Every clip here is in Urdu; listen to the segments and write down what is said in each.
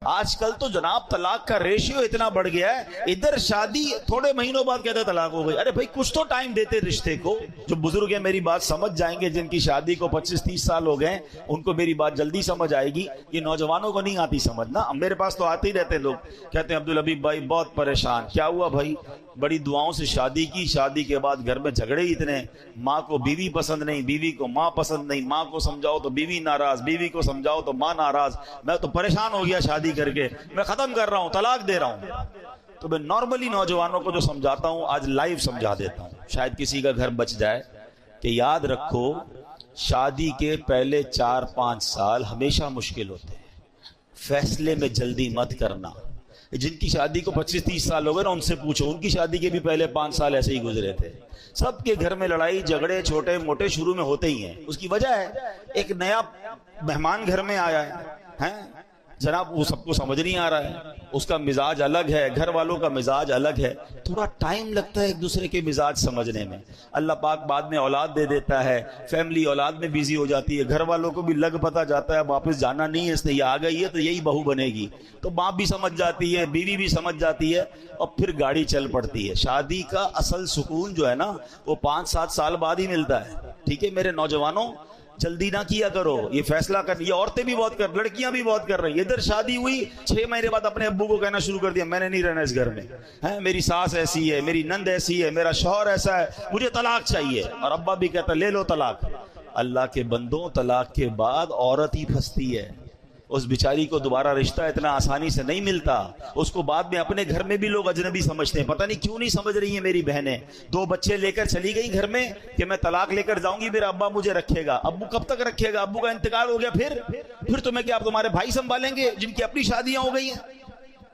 آج کل تو جناب طلاق کا ریشیو اتنا بڑھ گیا ہے، ادھر شادی تھوڑے مہینوں بعد کہتے طلاق ہو گئی۔ ارے بھائی کچھ تو ٹائم دیتے رشتے کو۔ جو بزرگ ہیں میری بات سمجھ جائیں گے، جن کی شادی کو 25-30 سال ہو گئے ان کو میری بات جلدی سمجھ آئے گی، یہ نوجوانوں کو نہیں آتی سمجھنا۔ میرے پاس تو آتے ہی رہتے ہیں لوگ، کہتے ہیں عبدالحبیب بھائی بہت پریشان۔ کیا ہوا بھائی؟ بڑی دعاؤں سے شادی کی، شادی کے بعد گھر میں جھگڑے ہی اتنے، ماں کو بیوی پسند نہیں، بیوی کو ماں پسند نہیں، ماں کو سمجھاؤ تو بیوی ناراض، بیوی کو سمجھاؤ تو ماں ناراض، میں تو پریشان ہو گیا شادی کر کے، میں ختم کر رہا ہوں، طلاق دے رہا ہوں۔ تو میں نارملی نوجوانوں کو جو سمجھاتا ہوں آج لائیو سمجھا دیتا ہوں، شاید کسی کا گھر بچ جائے، کہ یاد رکھو شادی کے پہلے 4-5 سال ہمیشہ مشکل ہوتے ہیں، فیصلے میں جلدی مت کرنا۔ جن کی شادی کو 25-30 سال ہو گئے نا، ان سے پوچھو، ان کی شادی کے بھی پہلے 5 سال ایسے ہی گزرے تھے۔ سب کے گھر میں لڑائی جھگڑے چھوٹے موٹے شروع میں ہوتے ہی ہیں۔ اس کی وجہ ہے ایک نیا مہمان گھر میں آیا ہے، جناب وہ سب کو سمجھ نہیں آ رہا ہے، اس کا مزاج الگ ہے، گھر والوں کا مزاج الگ ہے، تھوڑا ٹائم لگتا ہے ایک دوسرے کے مزاج سمجھنے میں۔ اللہ پاک بعد میں اولاد دے دیتا ہے، فیملی اولاد میں بیزی ہو جاتی ہے، گھر والوں کو بھی لگ پتہ جاتا ہے واپس جانا نہیں ہے، اس نے یہ آ گئی ہے تو یہی بہو بنے گی، تو باپ بھی سمجھ جاتی ہے، بیوی بھی سمجھ جاتی ہے، اور پھر گاڑی چل پڑتی ہے۔ شادی کا اصل سکون جو ہے نا وہ 5-7 سال بعد ہی ملتا ہے۔ ٹھیک ہے میرے نوجوانوں، جلدی نہ کیا کرو، یہ فیصلہ کر، یہ عورتیں بھی بہت کر، لڑکیاں بھی بہت کر رہی ہیں۔ ادھر شادی ہوئی 6 مہینے بعد اپنے ابو کو کہنا شروع کر دیا میں نے نہیں رہنا اس گھر میں، میری ساس ایسی ہے، میری نند ایسی ہے، میرا شوہر ایسا ہے، مجھے طلاق چاہیے، اور ابا بھی کہتا لے لو طلاق۔ اللہ کے بندوں، طلاق کے بعد عورت ہی پھنستی ہے، اس بیچاری کو دوبارہ رشتہ اتنا آسانی سے نہیں ملتا، اس کو بعد میں اپنے گھر میں بھی لوگ اجنبی سمجھتے ہیں۔ پتہ نہیں کیوں نہیں سمجھ رہی ہیں میری بہنیں، 2 بچے لے کر چلی گئی گھر میں کہ میں طلاق لے کر جاؤں گی، میرا ابا مجھے رکھے گا۔ ابو کب تک رکھے گا؟ ابو کا انتقال ہو گیا، پھر تمہیں کیا تمہارے بھائی سنبھالیں گے جن کی اپنی شادیاں ہو گئی ہیں؟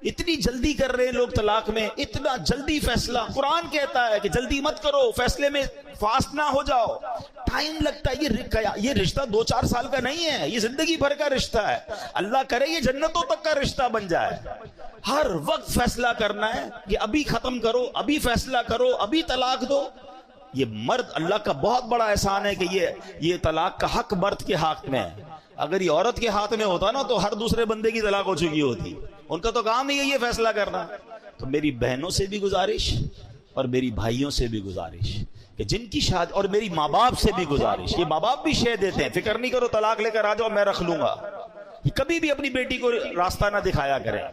اتنی جلدی کر رہے ہیں لوگ طلاق میں، اتنا جلدی فیصلہ۔ قرآن کہتا ہے کہ جلدی مت کرو، فیصلے میں فاسٹ نہ ہو جاؤ، ٹائم لگتا ہے۔ یہ رشتہ 2-4 سال کا نہیں ہے، یہ زندگی بھر کا رشتہ ہے۔ اللہ کرے یہ جنتوں تک کا رشتہ بن جائے۔ ہر وقت فیصلہ کرنا ہے کہ ابھی ختم کرو، ابھی فیصلہ کرو، ابھی طلاق دو۔ یہ مرد، اللہ کا بہت بڑا احسان ہے کہ یہ طلاق کا حق مرد کے ہاتھ میں ہے۔ اگر یہ عورت کے ہاتھ میں ہوتا نا تو ہر دوسرے بندے کی طلاق ہو چکی ہوتی، ان کا تو کام ہی ہے یہ فیصلہ کرنا۔ تو میری بہنوں سے بھی گزارش اور میری بھائیوں سے بھی گزارش کہ جن کی شادی، اور میری ماں باپ سے بھی گزارش، یہ ماں باپ بھی شے دیتے ہیں، فکر نہیں کرو طلاق لے کر آ جاؤ میں رکھ لوں گا، یہ کبھی بھی اپنی بیٹی کو راستہ نہ دکھایا کریں،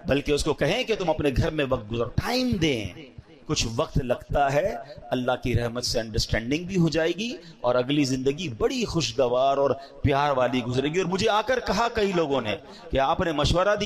بلکہ اس کو کہیں کہ تم اپنے گھر میں وقت گزارو، ٹائم دیں۔ کچھ وقت لگتا ہے، اللہ کی رحمت سے انڈرسٹینڈنگ بھی ہو جائے گی اور اگلی زندگی بڑی خوشگوار اور پیار والی گزرے گی۔ اور مجھے آ کر کہا کئی لوگوں نے کہ آپ نے مشورہ دیا